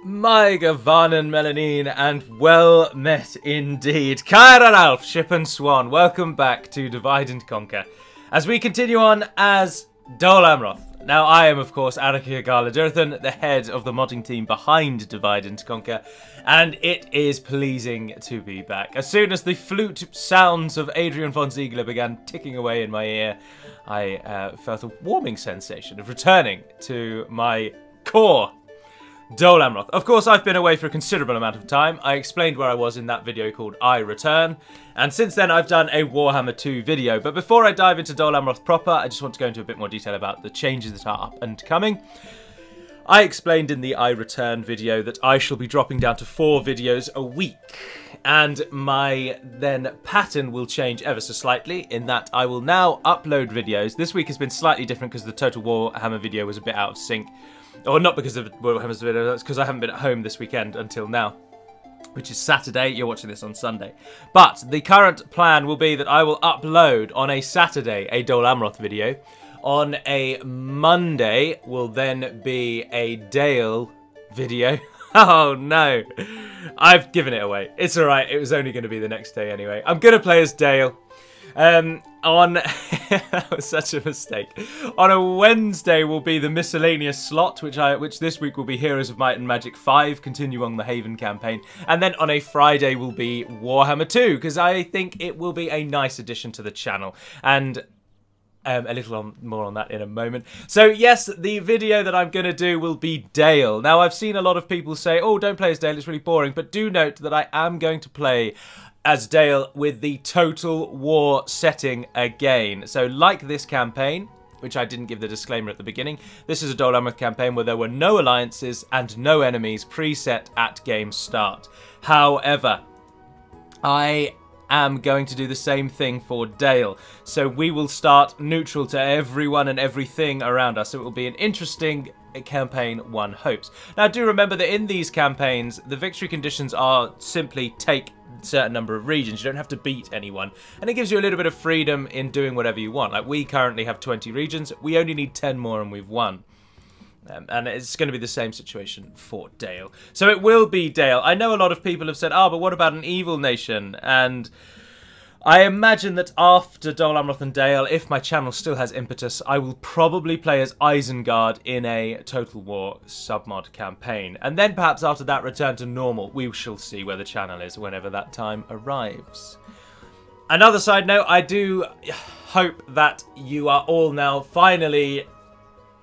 Maiga Varnan Melanine, and well met indeed. Kyra Ralph, Ship and Swan, welcome back to Divide and Conquer as we continue on as Dol Amroth. Now, I am, of course, Arakia Garladurthan, the head of the modding team behind Divide and Conquer, and it is pleasing to be back. As soon as the flute sounds of Adrian von Ziegler began ticking away in my ear, I felt a warming sensation of returning to my core, Dol Amroth. Of course, I've been away for a considerable amount of time. I explained where I was in that video called I Return, and since then I've done a Warhammer 2 video. But before I dive into Dol Amroth proper, I just want to go into a bit more detail about the changes that are up and coming. I explained in the I Return video that I shall be dropping down to 4 videos a week, and my then pattern will change ever so slightly in that I will now upload videos. This week has been slightly different because the Total Warhammer video was a bit out of sync. Or not because of Warhammer's video, that's because I haven't been at home this weekend until now, which is Saturday. You're watching this on Sunday. But the current plan will be that I will upload on a Saturday a Dol Amroth video. On a Monday will then be a Dale video. Oh no, I've given it away. It's alright, it was only going to be the next day anyway. I'm going to play as Dale. That was such a mistake. On a Wednesday will be the miscellaneous slot, which this week will be Heroes of Might and Magic 5, continue on the Haven campaign. And then on a Friday will be Warhammer 2, because I think it will be a nice addition to the channel. And a little more on that in a moment. So yes, the video that I'm going to do will be Dale. Now, I've seen a lot of people say, oh, don't play as Dale, it's really boring. But do note that I am going to play as Dale with the Total War setting again. So like this campaign, which I didn't give the disclaimer at the beginning, this is a Dol Amroth campaign where there were no alliances and no enemies preset at game start. However, I am going to do the same thing for Dale. So we will start neutral to everyone and everything around us. So it will be an interesting campaign, one hopes. Now do remember that in these campaigns, the victory conditions are simply take a certain number of regions. You don't have to beat anyone. And it gives you a little bit of freedom in doing whatever you want. Like we currently have 20 regions. We only need 10 more and we've won. And it's going to be the same situation for Dale. So it will be Dale. I know a lot of people have said, oh, but what about an evil nation? And I imagine that after Dol Amroth and Dale, if my channel still has impetus, I will probably play as Isengard in a Total War submod campaign. And then perhaps after that, return to normal. We shall see where the channel is whenever that time arrives. Another side note, I do hope that you are all now finally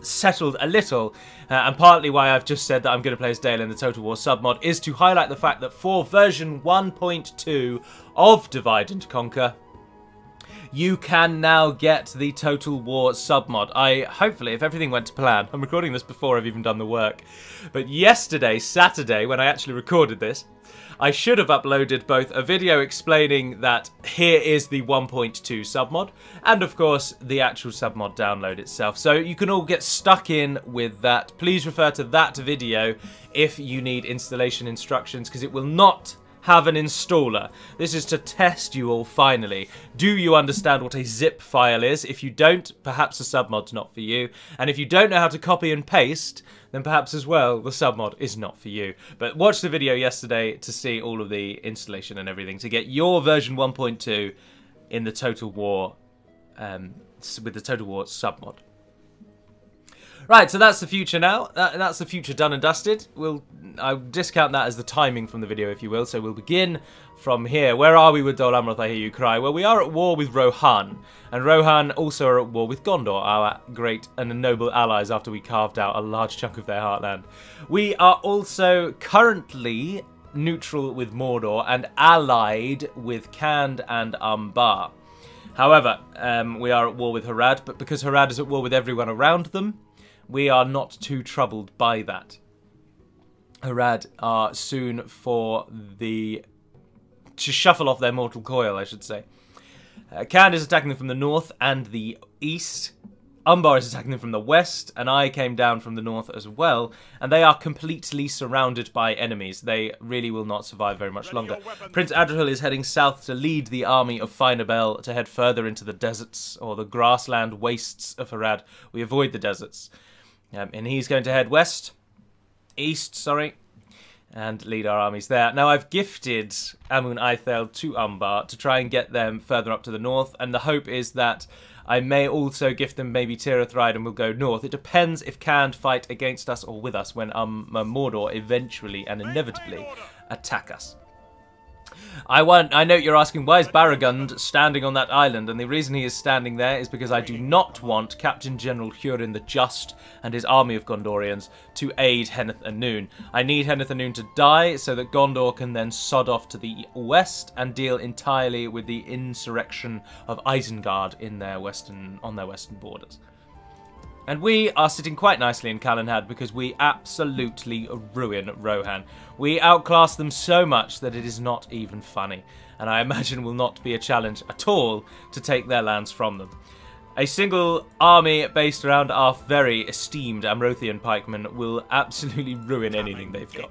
settled a little, and partly why I've just said that I'm going to play as Dale in the Total War submod is to highlight the fact that for version 1.2 of Divide and Conquer, you can now get the Total War submod. Hopefully, if everything went to plan, I'm recording this before I've even done the work, but yesterday, Saturday, when I actually recorded this, I should have uploaded both a video explaining that here is the 1.2 submod, and of course the actual submod download itself. So you can all get stuck in with that. Please refer to that video if you need installation instructions, because it will not have an installer. This is to test you all finally. Do you understand what a zip file is? If you don't, perhaps the submod's not for you. And if you don't know how to copy and paste, then perhaps as well, the submod is not for you. But watch the video yesterday to see all of the installation and everything, to get your version 1.2 in the Total War, with the Total War submod. Right, so that's the future now. That's the future done and dusted. I'll discount that as the timing from the video, if you will. So we'll begin from here. Where are we with Dol Amroth, I hear you cry? Well, we are at war with Rohan. And Rohan also are at war with Gondor, our great and noble allies after we carved out a large chunk of their heartland. We are also currently neutral with Mordor and allied with Khand and Umbar. However, we are at war with Harad, but because Harad is at war with everyone around them, we are not too troubled by that. Harad are soon to shuffle off their mortal coil, I should say. Khand is attacking them from the north and the east. Umbar is attacking them from the west, and I came down from the north as well, and they are completely surrounded by enemies. They really will not survive very much longer. Prince Adrahil is heading south to lead the army of Finabel to head further into the deserts, or the grassland wastes of Harad. We avoid the deserts. And he's going to head east, sorry. and lead our armies there. Now, I've gifted Amun Aithel to Umbar to try and get them further up to the north, and the hope is that I may also gift them maybe Tirith Ride and we'll go north. It depends if Khand fight against us or with us when Mordor eventually and inevitably attack us. I note you're asking, why is Baragund standing on that island? And the reason he is standing there is because I do not want Captain General Hurin the Just and his army of Gondorians to aid Henneth Anun. I need Henneth Anun to die so that Gondor can then sod off to the west and deal entirely with the insurrection of Isengard on their western borders. And we are sitting quite nicely in Calenhad because we absolutely ruin Rohan. We outclass them so much that it is not even funny, and I imagine will not be a challenge at all to take their lands from them. A single army based around our very esteemed Amrothian pikemen will absolutely ruin anything they've got.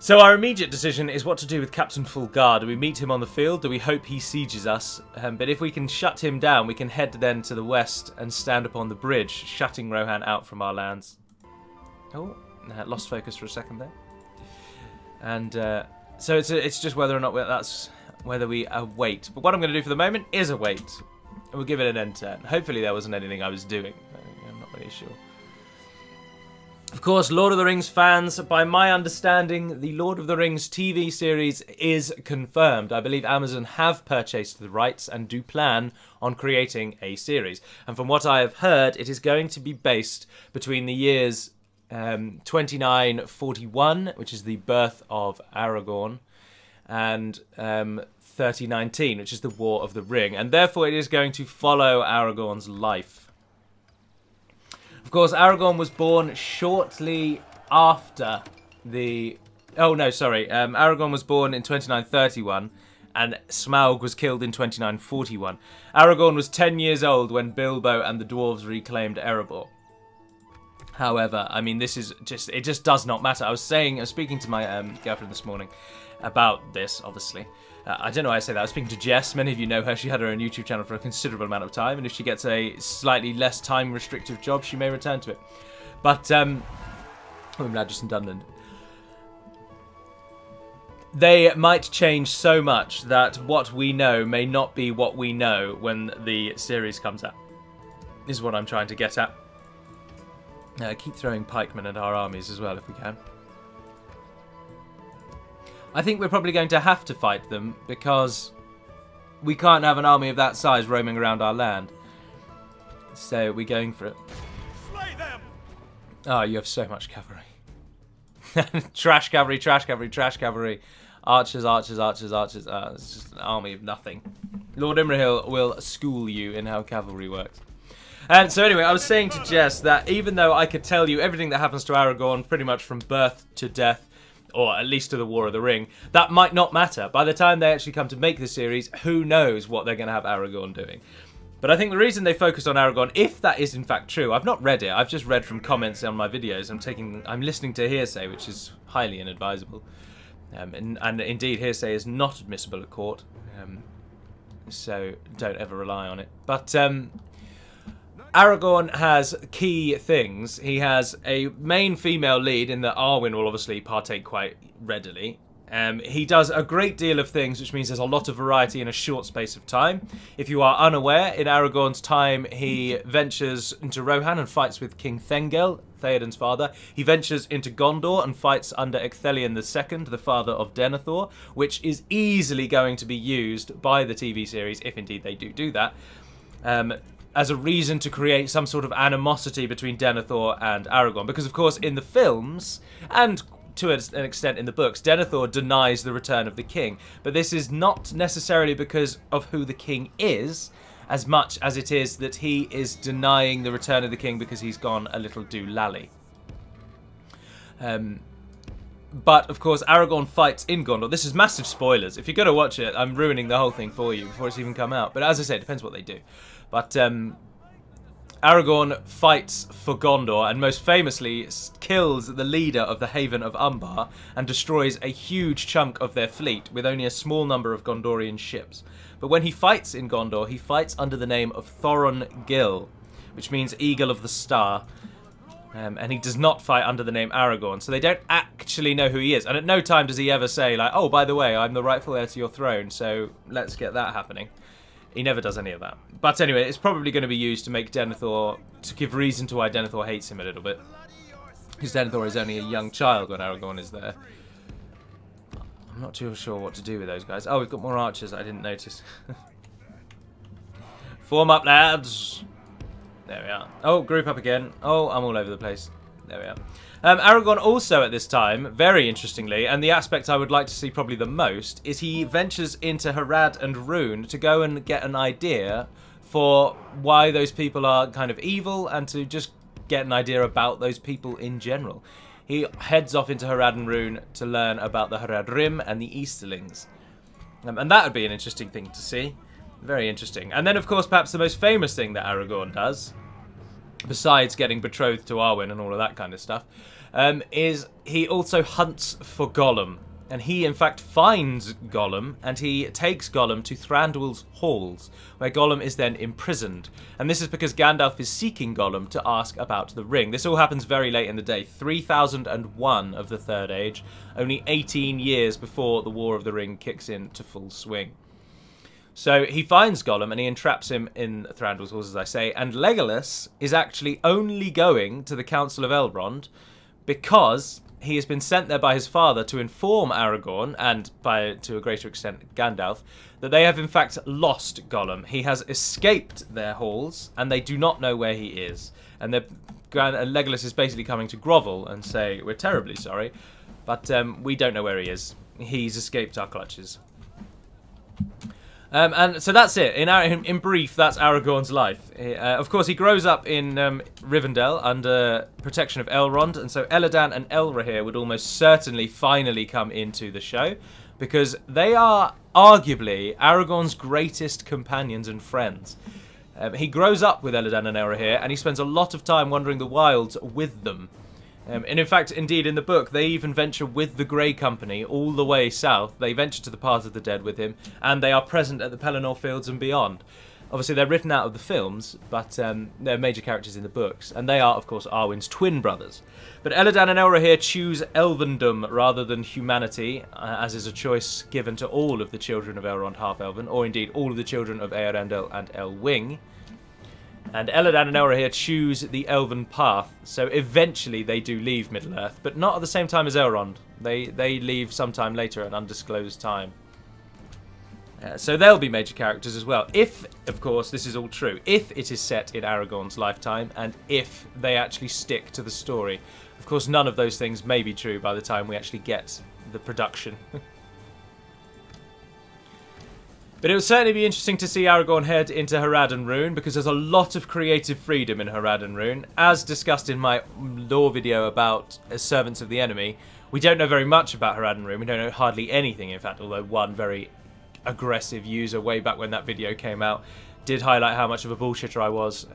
So our immediate decision is what to do with Captain Fulgar. Do we meet him on the field? Do we hope he sieges us? But if we can shut him down, we can head then to the west and stand upon the bridge, shutting Rohan out from our lands. Oh, lost focus for a second there. And so it's just whether or not whether we await. But what I'm going to do for the moment is await. We'll give it an end turn. Hopefully there wasn't anything I was doing. I'm not really sure. Of course, Lord of the Rings fans, by my understanding, the Lord of the Rings TV series is confirmed. I believe Amazon have purchased the rights and do plan on creating a series. And from what I have heard, it is going to be based between the years 2941, which is the birth of Aragorn, and 3019, which is the War of the Ring. And therefore, it is going to follow Aragorn's life. Of course, Aragorn was born shortly after the... Oh, no, sorry. Aragorn was born in 2931, and Smaug was killed in 2941. Aragorn was 10 years old when Bilbo and the dwarves reclaimed Erebor. However, I mean, this is just... It just does not matter. I was speaking to my girlfriend this morning about this, obviously. I don't know why I say that. I was speaking to Jess. Many of you know her. She had her own YouTube channel for a considerable amount of time, and if she gets a slightly less time-restrictive job, she may return to it. But, I'm glad just done. They might change so much that what we know may not be what we know when the series comes out. This is what I'm trying to get at. Keep throwing pikemen at our armies as well, if we can. I think we're probably going to have to fight them because we can't have an army of that size roaming around our land. So we're going for it. Slay them! Oh, you have so much cavalry. Trash cavalry, trash cavalry, trash cavalry. Archers, archers, archers, archers. It's just an army of nothing. Lord Imrahil will school you in how cavalry works. And so anyway, I was saying to Jess that even though I could tell you everything that happens to Aragorn pretty much from birth to death, or at least to the War of the Ring, that might not matter. By the time they actually come to make the series, who knows what they're going to have Aragorn doing. But I think the reason they focused on Aragorn, if that is in fact true, I've not read it, I've just read from comments on my videos, I'm listening to hearsay, which is highly inadvisable. And indeed, hearsay is not admissible at court, so don't ever rely on it. But Aragorn has key things. He has a main female lead in that Arwen will obviously partake quite readily. He does a great deal of things, which means there's a lot of variety in a short space of time. If you are unaware, in Aragorn's time, he ventures into Rohan and fights with King Thengel, Theoden's father. He ventures into Gondor and fights under Ecthelion II, the father of Denethor, which is easily going to be used by the TV series, if indeed they do that, as a reason to create some sort of animosity between Denethor and Aragorn. Because, of course, in the films, and to an extent in the books, Denethor denies the return of the king. But this is not necessarily because of who the king is, as much as it is that he is denying the return of the king because he's gone a little doolally. But, of course, Aragorn fights in Gondor. This is massive spoilers. If you're going to watch it, I'm ruining the whole thing for you before it's even come out. But as I say, it depends what they do. But Aragorn fights for Gondor and most famously kills the leader of the Haven of Umbar and destroys a huge chunk of their fleet with only a small number of Gondorian ships. But when he fights in Gondor, he fights under the name of Thoron Gil, which means Eagle of the Star. And he does not fight under the name Aragorn, so they don't actually know who he is. And at no time does he ever say, like, oh, by the way, I'm the rightful heir to your throne, so let's get that happening. He never does any of that. But anyway, it's probably going to be used to make Denethor, to give reason to why Denethor hates him a little bit. Because Denethor is only a young child when Aragorn is there. I'm not too sure what to do with those guys. Oh, we've got more archers I didn't notice. Form up, lads! There we are. Oh, group up again. Oh, I'm all over the place. There we are. Aragorn also at this time, very interestingly, and the aspect I would like to see probably the most, is he ventures into Harad and Rhûn to go and get an idea for why those people are kind of evil and to just get an idea about those people in general. He heads off into Harad and Rhûn to learn about the Haradrim and the Easterlings. And that would be an interesting thing to see. Very interesting. And then, of course, perhaps the most famous thing that Aragorn does, besides getting betrothed to Arwen and all of that kind of stuff, is he also hunts for Gollum. And he, in fact, finds Gollum, and he takes Gollum to Thranduil's halls, where Gollum is then imprisoned. And this is because Gandalf is seeking Gollum to ask about the ring. This all happens very late in the day, 3001 of the Third Age, only 18 years before the War of the Ring kicks into full swing. So he finds Gollum and he entraps him in Thranduil's halls, as I say, and Legolas is actually only going to the Council of Elrond because he has been sent there by his father to inform Aragorn, and to a greater extent Gandalf, that they have in fact lost Gollum. He has escaped their halls, and they do not know where he is. And Legolas is basically coming to grovel and say, we're terribly sorry, but we don't know where he is. He's escaped our clutches. And so that's it. In brief, that's Aragorn's life. Of course, he grows up in Rivendell under protection of Elrond, and so Elladan and Elrohir would almost certainly finally come into the show, because they are arguably Aragorn's greatest companions and friends. He grows up with Elladan and Elrohir, and he spends a lot of time wandering the wilds with them. And in fact, indeed, in the book, they even venture with the Grey Company all the way south. They venture to the Paths of the Dead with him, and they are present at the Pelennor Fields and beyond. Obviously, they're written out of the films, but they're major characters in the books, and they are, of course, Arwen's twin brothers. But Elladan and Elrohir choose Elvendom rather than humanity, as is a choice given to all of the children of Elrond Half-Elven, or indeed all of the children of Eärendil and Elwing. And Elladan and Elrohir choose the Elven path, so eventually they do leave Middle-earth, but not at the same time as Elrond. They leave sometime later at an undisclosed time. So they'll be major characters as well, if, of course, this is all true. If it is set in Aragorn's lifetime, and if they actually stick to the story. Of course, none of those things may be true by the time we actually get the production. But it will certainly be interesting to see Aragorn head into Harad and Rhûn, because there's a lot of creative freedom in Harad and Rhûn. As discussed in my lore video about Servants of the Enemy, we don't know very much about Harad and Rhûn. We don't know hardly anything, in fact, although one very aggressive user way back when that video came out did highlight how much of a bullshitter I was,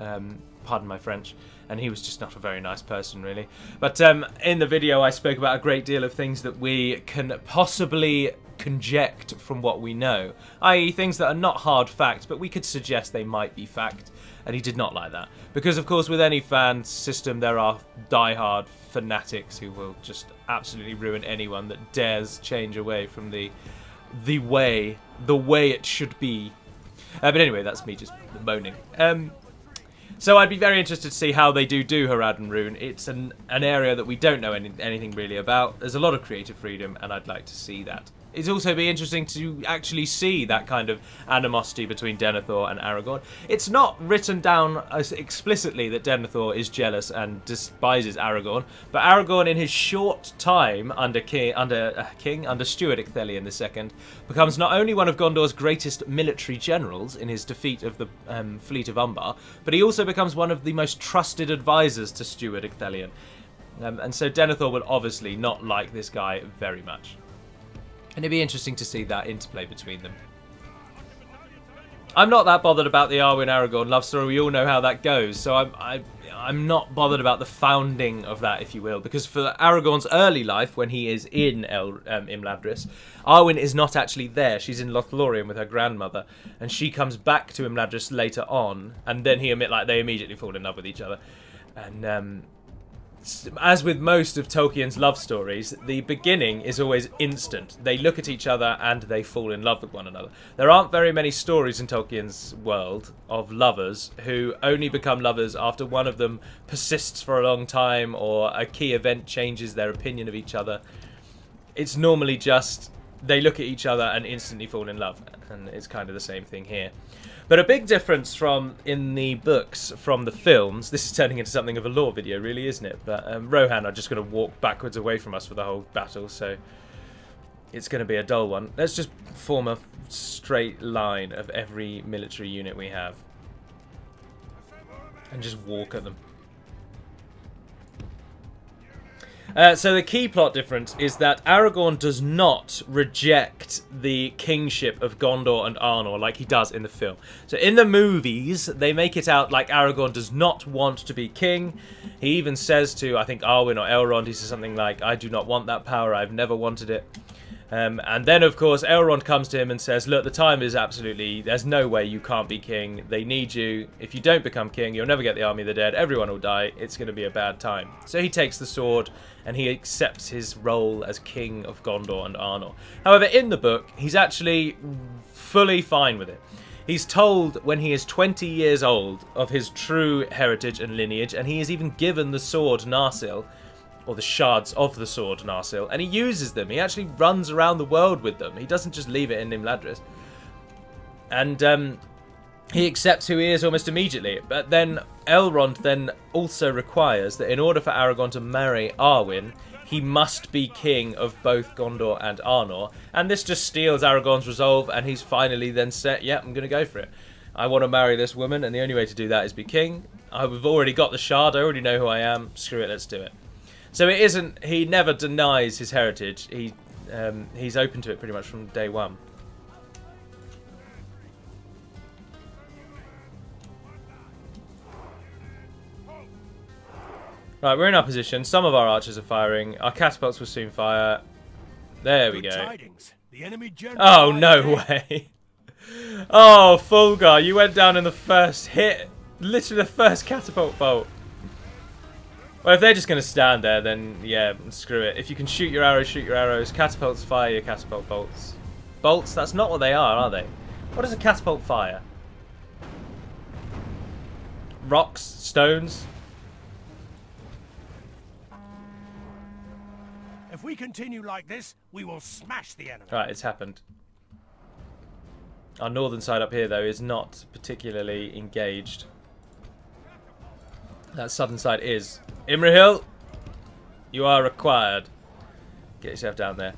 pardon my French, and he was just not a very nice person, really. But in the video I spoke about a great deal of things that we can possibly conject from what we know, i.e. things that are not hard fact, but we could suggest they might be fact, and he did not like that. Because, of course, with any fan system there are die-hard fanatics who will just absolutely ruin anyone that dares change away from the way it should be. But anyway, that's me just moaning. So I'd be very interested to see how they do Harad and Rhûn. It's an area that we don't know anything really about. There's a lot of creative freedom, and I'd like to see that. It'd also be interesting to actually see that kind of animosity between Denethor and Aragorn. It's not written down as explicitly that Denethor is jealous and despises Aragorn, but Aragorn, in his short time under Steward Ecthelion II, becomes not only one of Gondor's greatest military generals in his defeat of the fleet of Umbar, but he also becomes one of the most trusted advisors to Steward Ecthelion. And so Denethor will obviously not like this guy very much. And it'd be interesting to see that interplay between them. I'm not that bothered about the Arwen-Aragorn love story. We all know how that goes. So I'm not bothered about the founding of that, if you will. Because for Aragorn's early life, when he is in Imladris, Arwen is not actually there. She's in Lothlorien with her grandmother. And she comes back to Imladris later on. And then they immediately fall in love with each other. And as with most of Tolkien's love stories, the beginning is always instant. They look at each other and they fall in love with one another. There aren't very many stories in Tolkien's world of lovers who only become lovers after one of them persists for a long time or a key event changes their opinion of each other. It's normally just they look at each other and instantly fall in love, and it's kind of the same thing here. But a big difference from in the books from the films, this is turning into something of a lore video really, isn't it? But Rohan are just going to walk backwards away from us for the whole battle, so it's going to be a dull one. Let's just form a straight line of every military unit we have and just walk at them. So the key plot difference is that Aragorn does not reject the kingship of Gondor and Arnor like he does in the film. So in the movies, they make it out like Aragorn does not want to be king. He even says to, I think, Arwen or Elrond, he says something like, I do not want that power, I've never wanted it. And then, of course, Elrond comes to him and says, look, the time is absolutely... There's no way you can't be king. They need you. If you don't become king, you'll never get the army of the dead. Everyone will die. It's going to be a bad time. So he takes the sword and he accepts his role as king of Gondor and Arnor. However, in the book, he's actually fully fine with it. He's told when he is 20 years old of his true heritage and lineage, and he is even given the sword Narsil, or the shards of the sword Narsil, and he uses them. He actually runs around the world with them. He doesn't just leave it in Imladris. And he accepts who he is almost immediately. But then Elrond then also requires that in order for Aragorn to marry Arwen, he must be king of both Gondor and Arnor. And this just steals Aragorn's resolve, and he's finally then said, yeah, I'm going to go for it. I want to marry this woman, and the only way to do that is be king. I've already got the shard. I already know who I am. Screw it, let's do it. So it isn't. He never denies his heritage. He's open to it pretty much from day one. Right, we're in our position. Some of our archers are firing. Our catapults will soon fire. There we go. Oh, no way. Oh, Fulgar, you went down in the first hit. Literally the first catapult bolt. Well, if they're just going to stand there, then yeah, screw it. If you can shoot your arrows, shoot your arrows. Catapults, fire your catapult bolts. Bolts? That's not what they are they? What does a catapult fire? Rocks? Stones? If we continue like this, we will smash the enemy. Right, it's happened. Our northern side up here, though, is not particularly engaged. That southern side is. Imrahil, you are required. Get yourself down there.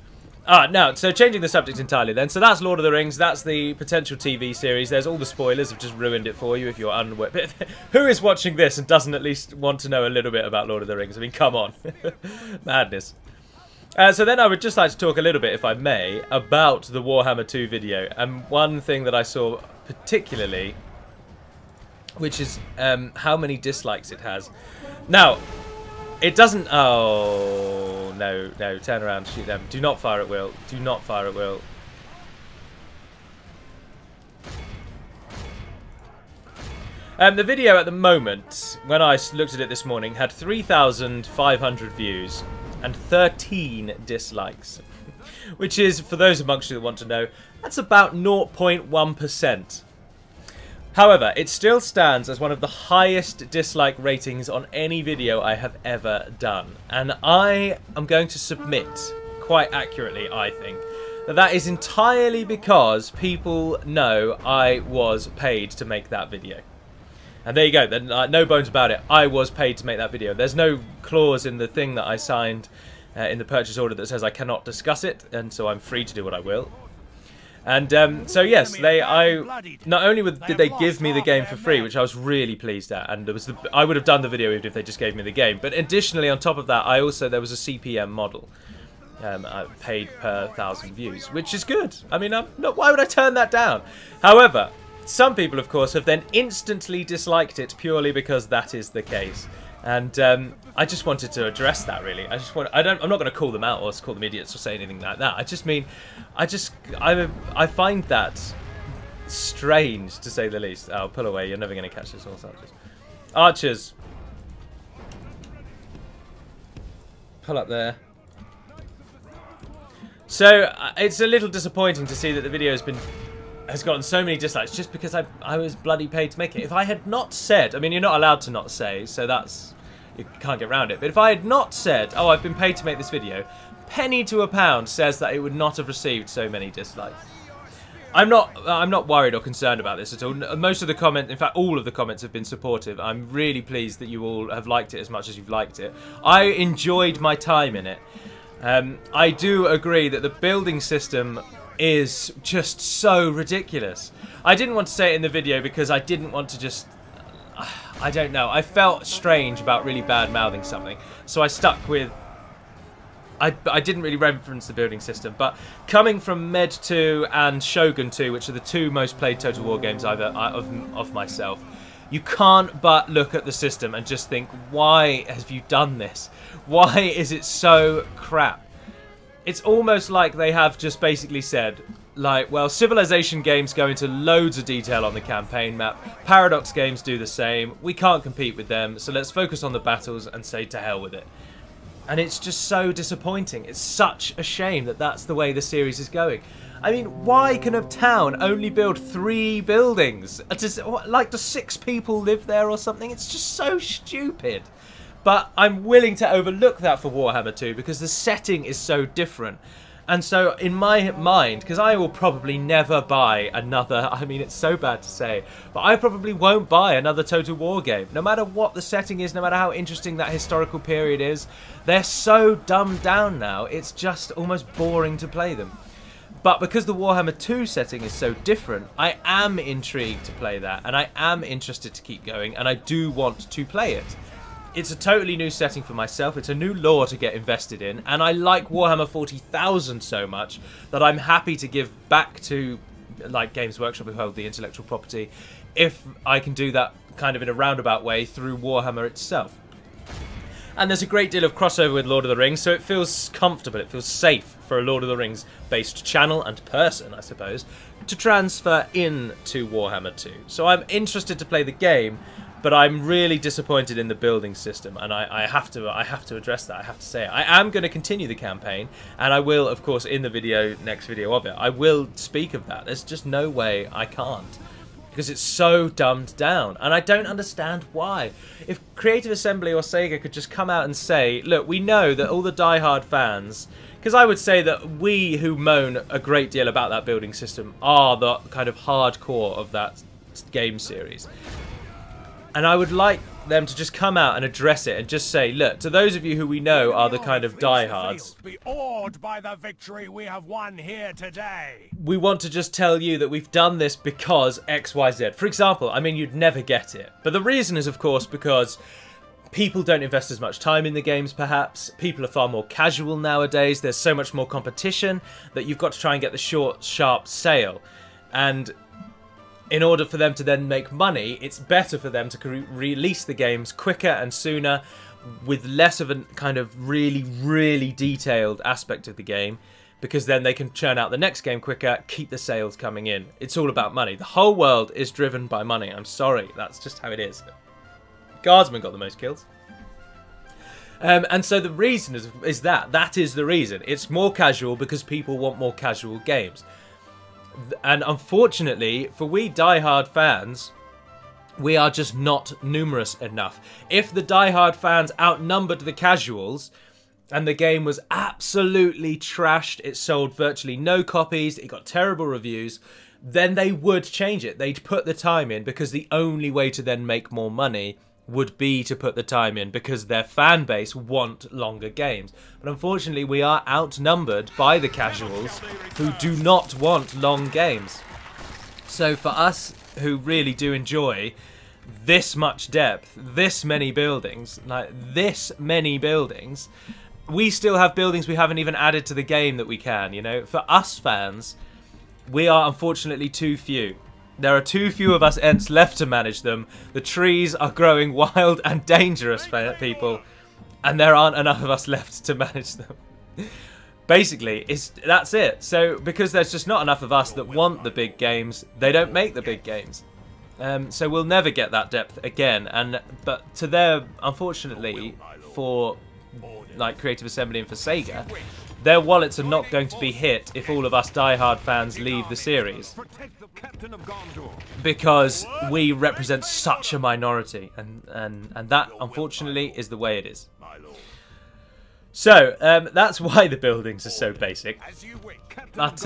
Now, so changing the subject entirely then. So that's Lord of the Rings. That's the potential TV series. There's all the spoilers. I've just ruined it for you if you're unaware. Who is watching this and doesn't at least want to know a little bit about Lord of the Rings? I mean, come on. Madness. So then I would just like to talk a little bit, if I may, about the Warhammer 2 video. And one thing that I saw particularly, which is how many dislikes it has. Now, it doesn't... Oh, no, no, turn around, shoot them. Do not fire at will. Do not fire at will. The video at the moment, when I looked at it this morning, had 3,500 views and 13 dislikes. Which is, for those amongst you that want to know, that's about 0.1%. However, it still stands as one of the highest dislike ratings on any video I have ever done. And I am going to submit, quite accurately I think, that that is entirely because people know I was paid to make that video. And there you go, then, no bones about it, I was paid to make that video. There's no clause in the thing that I signed in the purchase order that says I cannot discuss it, and so I'm free to do what I will. And so yes, not only did they give me the game for free, which I was really pleased at, and I would have done the video even if they just gave me the game. But additionally, on top of that, there was a CPM model. I paid per 1,000 views, which is good. I mean, why would I turn that down? However, some people, of course, have then instantly disliked it purely because that is the case. And I just wanted to address that, really. I'm not going to call them out or call them idiots or say anything like that. I just mean, I find that strange, to say the least. Oh, pull away. You're never going to catch this, horse archers. Archers. pull up there. So it's a little disappointing to see that the video has gotten so many dislikes just because I was bloody paid to make it. If I had not said, I mean, you're not allowed to not say, so that's, you can't get around it. But if I had not said, oh, I've been paid to make this video, penny to a pound says that it would not have received so many dislikes. I'm not worried or concerned about this at all. Most of the comments, in fact, all of the comments have been supportive. I'm really pleased that you all have liked it as much as you've liked it. I enjoyed my time in it. I do agree that the building system is just so ridiculous. I didn't want to say it in the video because I didn't want to just... I don't know. I felt strange about really bad-mouthing something. So I stuck with... I didn't really reference the building system, but coming from Med 2 and Shogun 2, which are the two most played Total War games of myself, you can't but look at the system and just think, why have you done this? Why is it so crap? It's almost like they have just basically said, like, well, Civilization games go into loads of detail on the campaign map. Paradox games do the same. We can't compete with them, so let's focus on the battles and say to hell with it. And it's just so disappointing. It's such a shame that that's the way the series is going. I mean, why can a town only build 3 buildings? Does 6 people live there or something? It's just so stupid. But I'm willing to overlook that for Warhammer 2 because the setting is so different. And so in my mind, because I will probably never buy another, I mean, it's so bad to say, but I probably won't buy another Total War game. No matter what the setting is, no matter how interesting that historical period is, they're so dumbed down now, it's just almost boring to play them. But because the Warhammer 2 setting is so different, I am intrigued to play that, and I am interested to keep going, and I do want to play it. It's a totally new setting for myself, it's a new lore to get invested in, and I like Warhammer 40,000 so much that I'm happy to give back to, like, Games Workshop, who hold the intellectual property, if I can do that kind of in a roundabout way through Warhammer itself. And there's a great deal of crossover with Lord of the Rings, so it feels comfortable, it feels safe for a Lord of the Rings based channel and person, I suppose, to transfer into Warhammer 2. So I'm interested to play the game, but I'm really disappointed in the building system, and I have to address that. I have to say it. I am going to continue the campaign, and I will, of course, in the next video of it, I will speak of that. There's just no way I can't, because it's so dumbed down, and I don't understand why. If Creative Assembly or Sega could just come out and say, look, we know that all the die-hard fans, because I would say that we who moan a great deal about that building system are the kind of hardcore of that game series. And I would like them to just come out and address it and just say, look, to those of you who we know are the kind of diehards, be awed by the victory we have won here today. We want to just tell you that we've done this because X, Y, Z. For example, I mean, you'd never get it. But the reason is, of course, because people don't invest as much time in the games, perhaps. People are far more casual nowadays. There's so much more competition that you've got to try and get the short, sharp sale. And in order for them to then make money, it's better for them to release the games quicker and sooner with less of a kind of really, really detailed aspect of the game, because then they can churn out the next game quicker, keep the sales coming in. It's all about money. The whole world is driven by money. I'm sorry, that's just how it is. Guardsman got the most kills. And so the reason is that is the reason. It's more casual because people want more casual games. And unfortunately, for we die-hard fans, we are just not numerous enough. If the die-hard fans outnumbered the casuals, and the game was absolutely trashed, it sold virtually no copies, it got terrible reviews, then they would change it. They'd put the time in, because the only way to then make more money would be to put the time in, because their fan base want longer games. But unfortunately, we are outnumbered by the casuals who do not want long games. So for us who really do enjoy this much depth, this many buildings, we still have buildings we haven't even added to the game that we can, you know. For us fans, we are unfortunately too few. There are too few of us Ents left to manage them. The trees are growing wild and dangerous for people, and there aren't enough of us left to manage them. Basically, that's it. So because there's just not enough of us that want the big games, they don't make the big games. So we'll never get that depth again. But unfortunately, for like Creative Assembly and for Sega, their wallets are not going to be hit if all of us diehard fans leave the series, because we represent such a minority, and that unfortunately is the way it is. So that's why the buildings are so basic, but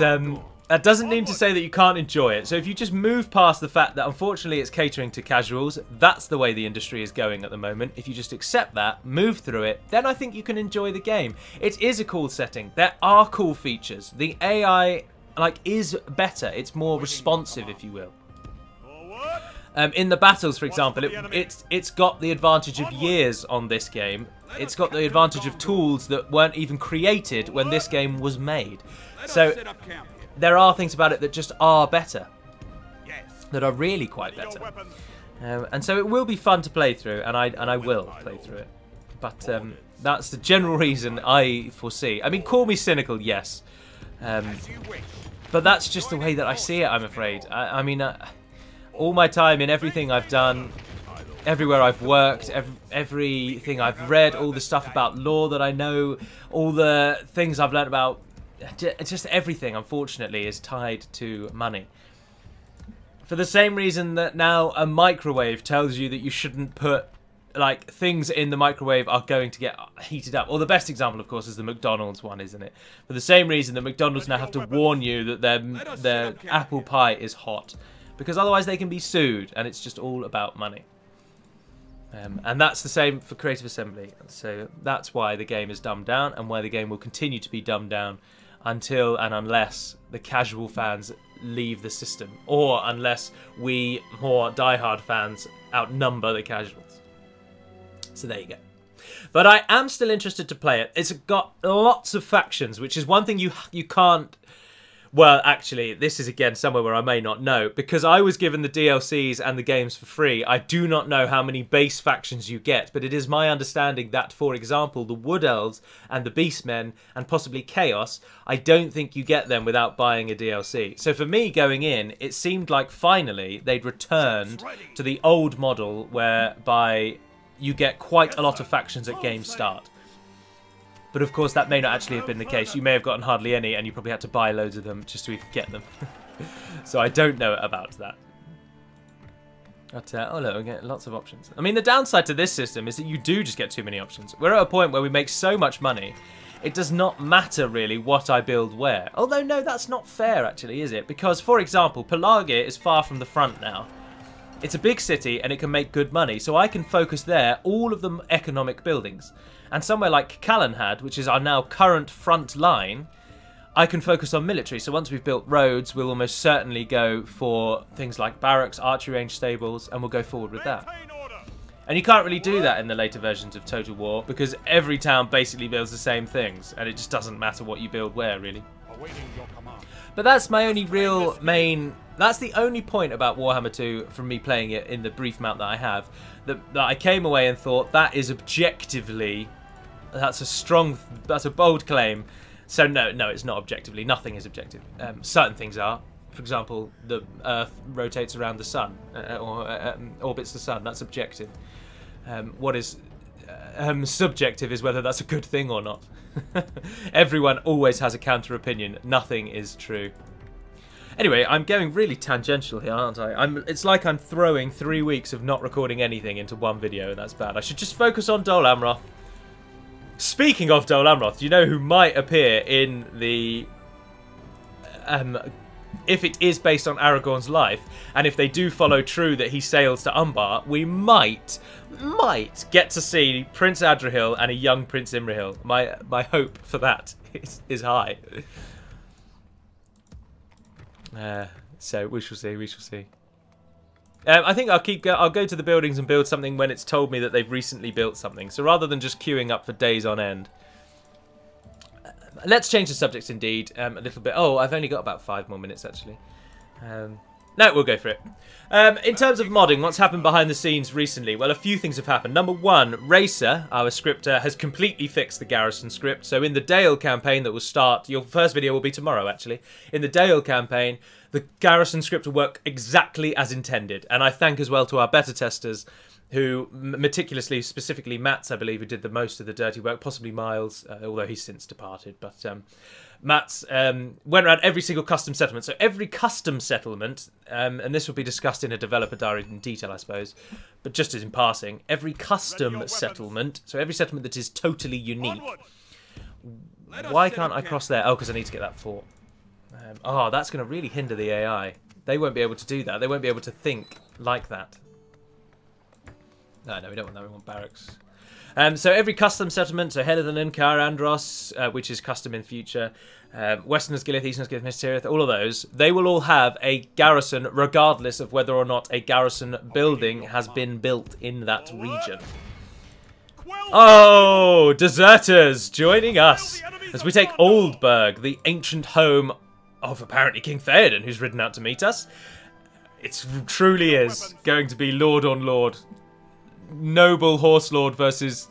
that doesn't mean to say that you can't enjoy it. So if you just move past the fact that unfortunately it's catering to casuals, that's the way the industry is going at the moment. If you just accept that, move through it, then I think you can enjoy the game. It is a cool setting. There are cool features. The AI is better. It's more responsive, if you will. In the battles, for example, it's got the advantage of years on this game. It's got the advantage of tools that weren't even created when this game was made. So there are things about it that just are better, that are really quite better, and so it will be fun to play through, and I will play through it. But that's the general reason I foresee. I mean, call me cynical, yes, but that's just the way that I see it. I'm afraid. I mean, all my time in everything I've done, everywhere I've worked, everything I've read, all the stuff about lore that I know, all the things I've learned about. Just everything, unfortunately, is tied to money. For the same reason that now a microwave tells you that you shouldn't put, things in the microwave are going to get heated up. Or the best example, of course, is the McDonald's one, isn't it? For the same reason that McDonald's now have to warn you that their apple pie is hot, because otherwise they can be sued, and it's just all about money. And that's the same for Creative Assembly. So that's why the game is dumbed down, and why the game will continue to be dumbed down until and unless the casual fans leave the system, or unless we more diehard fans outnumber the casuals. So there you go. But I am still interested to play it. It's got lots of factions, which is one thing you can't... Well, actually, this is again somewhere where I may not know, because I was given the DLCs and the games for free. I do not know how many base factions you get, but it is my understanding that, for example, the Wood Elves and the Beastmen and possibly Chaos, I don't think you get them without buying a DLC. So for me going in, it seemed like finally they'd returned to the old model whereby you get quite a lot of factions at game start. But of course, that may not actually have been the case. You may have gotten hardly any, and you probably had to buy loads of them just to even get them. So I don't know about that. But, oh look, we get lots of options. I mean, the downside to this system is that you do just get too many options. We're at a point where we make so much money, it does not matter really what I build where. Although, no, that's not fair actually, is it? Because, for example, Pelagia is far from the front now. It's a big city and it can make good money, so I can focus there all of the economic buildings. And somewhere like Calenhad, which is our now current front line, I can focus on military. So once we've built roads, we'll almost certainly go for things like barracks, archery range, stables, and we'll go forward with that. And you can't really do that in the later versions of Total War, because every town basically builds the same things, and it just doesn't matter what you build where, really. But that's my only real main... That's the only point about Warhammer 2 from me playing it in the brief amount that I have, that I came away and thought that is objectively... That's a bold claim. So no, it's not objectively. Nothing is objective. Certain things are. For example, the Earth rotates around the Sun, or orbits the Sun. That's objective. What is subjective is whether that's a good thing or not. Everyone always has a counter opinion. Nothing is true. Anyway, I'm going really tangential here, aren't I? It's like I'm throwing 3 weeks of not recording anything into one video, and that's bad. I should just focus on Dol Amroth. Speaking of Dol Amroth, do you know who might appear in the... if it is based on Aragorn's life, and if they do follow true that he sails to Umbar, we might get to see Prince Adrahil and a young Prince Imrahil. My hope for that is high. So we shall see. I think I'll go to the buildings and build something when it's told me that they've recently built something. So rather than just queuing up for days on end. Let's change the subject indeed a little bit. Oh, I've only got about 5 more minutes actually. No, we'll go for it. In terms of modding, what's happened behind the scenes recently? Well, a few things have happened. Number one, Racer, our scripter, has completely fixed the Garrison script. So in the Dale campaign that will start, your first video will be tomorrow actually. In the Dale campaign, the Garrison script will work exactly as intended. And I thank as well to our beta testers who meticulously, specifically Mats, I believe, who did the most of the dirty work, possibly Miles, although he's since departed. But Mats went around every single custom settlement. So every custom settlement, and this will be discussed in a developer diary in detail, I suppose, but just as in passing, every custom settlement, so every settlement that is totally unique. Why can't I cross there? Oh, because I need to get that fort. Oh, that's going to really hinder the AI. They won't be able to do that. They won't be able to think like that. No, we don't want that. We want barracks. So every custom settlement, so Helidon, Cair-Andros, which is custom in future, Western Osgiliath, Eastern Osgiliath, Minas Tirith, all of those, they will all have a garrison regardless of whether or not a garrison building has been built in that region. Oh, deserters joining us as we take Oldburg, the ancient home of apparently King Theoden, who's ridden out to meet us. It truly is going to be lord on lord. Noble horse lord versus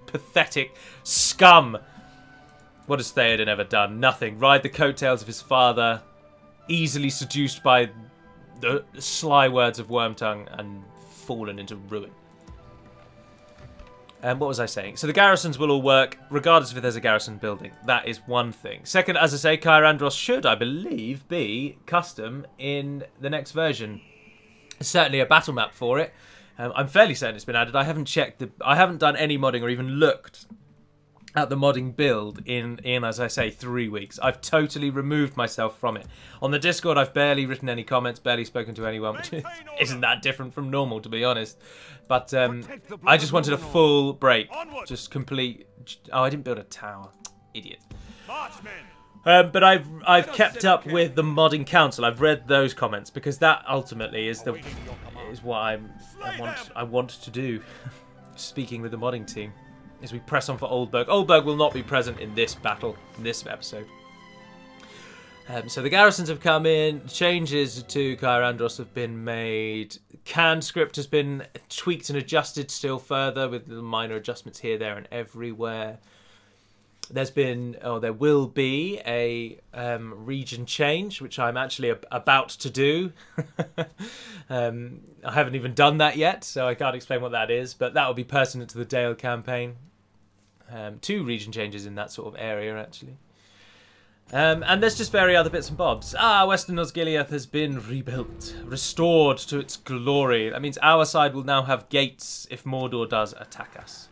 pathetic scum. What has Theoden ever done? Nothing. Ride the coattails of his father, easily seduced by the sly words of Wormtongue and fallen into ruin. What was I saying? So the garrisons will all work regardless of if there's a garrison building. That is one thing. Second, as I say, Cair-Andros should, I believe, be custom in the next version. There's certainly a battle map for it. I'm fairly certain it's been added. I haven't checked. I haven't done any modding or even looked at the modding build in, as I say, 3 weeks. I've totally removed myself from it. On the Discord, I've barely written any comments, barely spoken to anyone, which isn't that different from normal, to be honest. But I just wanted a full break. Just complete... Oh, I didn't build a tower. Idiot. But I've kept up with the modding council. I've read those comments because that ultimately is what I want to do. Speaking with the modding team as we press on for Oldburg. Oldburg will not be present in this battle, in this episode. So the garrisons have come in. Changes to Cair-Andros have been made. Conscript has been tweaked and adjusted still further with little minor adjustments here, there, and everywhere. There's been, there will be a region change, which I'm actually about to do. I haven't even done that yet, so I can't explain what that is, but that will be pertinent to the Dale campaign. 2 region changes in that sort of area, actually. And there's just very other bits and bobs. Western Osgiliath has been rebuilt, restored to its glory. That means our side will now have gates if Mordor does attack us.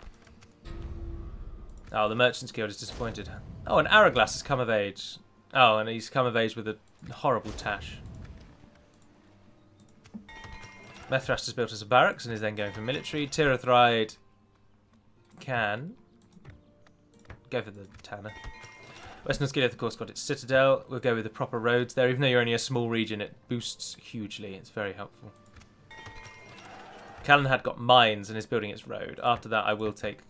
Oh, the Merchants Guild is disappointed. Oh, and Araglas has come of age. Oh, and he's come of age with a horrible tash. Methrast has built us a barracks and is then going for military. Tirith can go for the Tanner. Western Osgiliath, of course, got its citadel. We'll go with the proper roads there. Even though you're only a small region, it boosts hugely. It's very helpful. Callan had got mines and is building its road. After that, I will take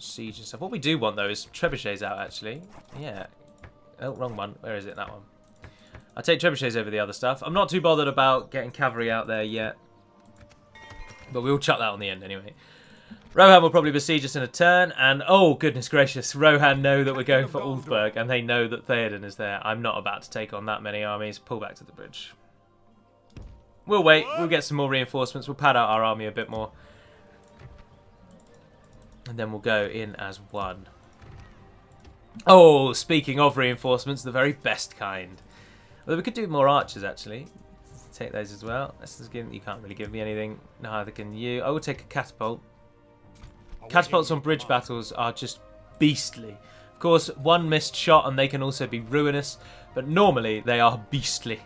siege and stuff. What we do want, though, is trebuchets out, actually. Yeah. Oh, wrong one. Where is it? That one. I'll take trebuchets over the other stuff. I'm not too bothered about getting cavalry out there yet. But we'll chuck that on the end anyway. Rohan will probably besiege us in a turn, and oh goodness gracious, Rohan know that we're going for Ulfberg, and they know that Theoden is there. I'm not about to take on that many armies. Pull back to the bridge. We'll wait. We'll get some more reinforcements. We'll pad out our army a bit more. And then we'll go in as one. Oh, speaking of reinforcements, the very best kind. Although we could do more archers, actually. Let's take those as well. You can't really give me anything. Neither can you. I will take a catapult. Catapults on bridge battles are just beastly. Of course, one missed shot and they can also be ruinous, but normally they are beastly.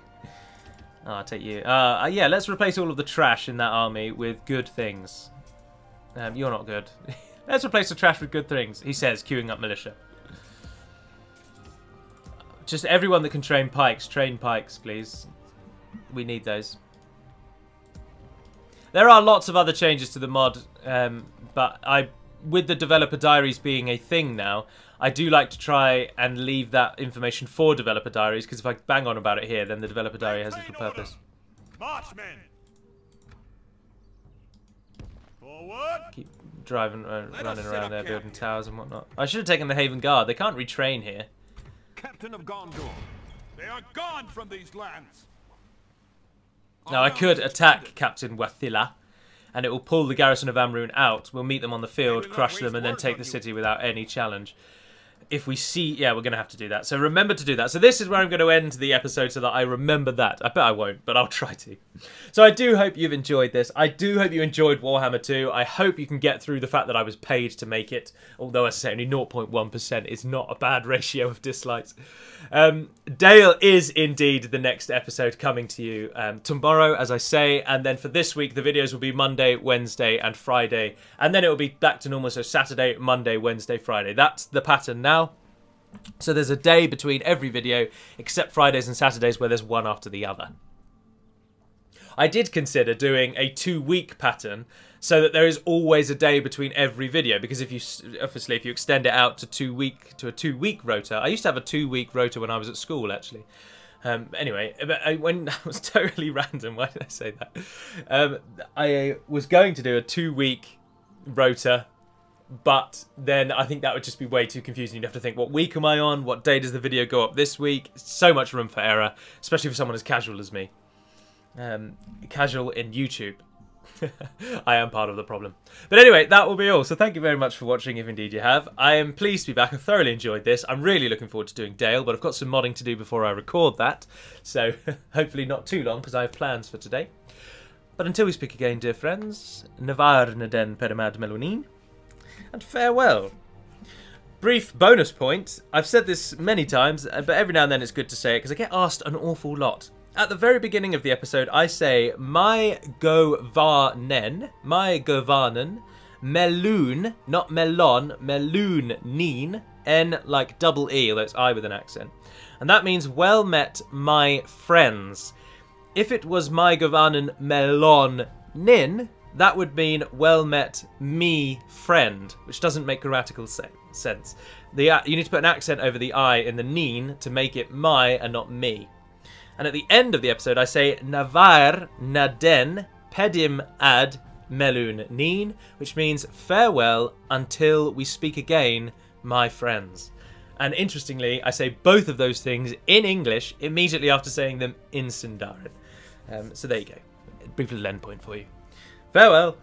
Oh, I'll take you. Yeah, let's replace all of the trash in that army with good things. You're not good. Let's replace the trash with good things, he says, queuing up militia. Just everyone that can train pikes, please. We need those. There are lots of other changes to the mod, but with the developer diaries being a thing now, I do like to try and leave that information for developer diaries, because if I bang on about it here, then the developer diary has little purpose. Marchmen. Forward. Keep driving, running around there, building towers and whatnot. I should have taken the Haven Guard. They can't retrain here. Captain of Gondor. They are gone from these lands. Now I could attack Captain Wathila and it will pull the garrison of Amrune out. We'll meet them on the field, will crush not them, waste and then words take on the you. city without any challenge. If we see... Yeah, we're going to have to do that. So remember to do that. So this is where I'm going to end the episode so that I remember that. I bet I won't, but I'll try to. So I do hope you've enjoyed this. I do hope you enjoyed Warhammer 2. I hope you can get through the fact that I was paid to make it. Although, as I say, only 0.1% is not a bad ratio of dislikes. Dale is indeed the next episode coming to you tomorrow, as I say. And then for this week, the videos will be Monday, Wednesday, and Friday. And then it will be back to normal. So Saturday, Monday, Wednesday, Friday. That's the pattern now. So there's a day between every video, except Fridays and Saturdays where there's one after the other. I did consider doing a 2-week pattern so that there is always a day between every video, because if you extend it out to a 2-week rota. I used to have a 2-week rota when I was at school, actually. Anyway, when that was totally random. Why did I say that? I was going to do a 2-week rota, but then I think that would just be way too confusing. You'd have to think, what week am I on? What day does the video go up this week? So much room for error, especially for someone as casual as me. Casual in YouTube. I am part of the problem. But anyway, that will be all. So thank you very much for watching, if indeed you have. I am pleased to be back. I thoroughly enjoyed this. I'm really looking forward to doing Dale, but I've got some modding to do before I record that. So hopefully not too long, because I have plans for today. But until we speak again, dear friends, Navar Naden Perimad Melonin, and farewell. Brief bonus point. I've said this many times, but every now and then it's good to say it because I get asked an awful lot. At the very beginning of the episode, I say, my govanen, meloon, not melon, meloon neen, N like double E, although it's I with an accent. And that means, well met, my friends. If it was my govanen melon nin, that would mean, well met, me friend, which doesn't make grammatical sense. You need to put an accent over the I in the neen to make it my and not me. And at the end of the episode, I say, Navar naden pedim ad melun neen, which means farewell until we speak again, my friends. And interestingly, I say both of those things in English immediately after saying them in Sindarin. So there you go. A brief little end point for you. Farewell.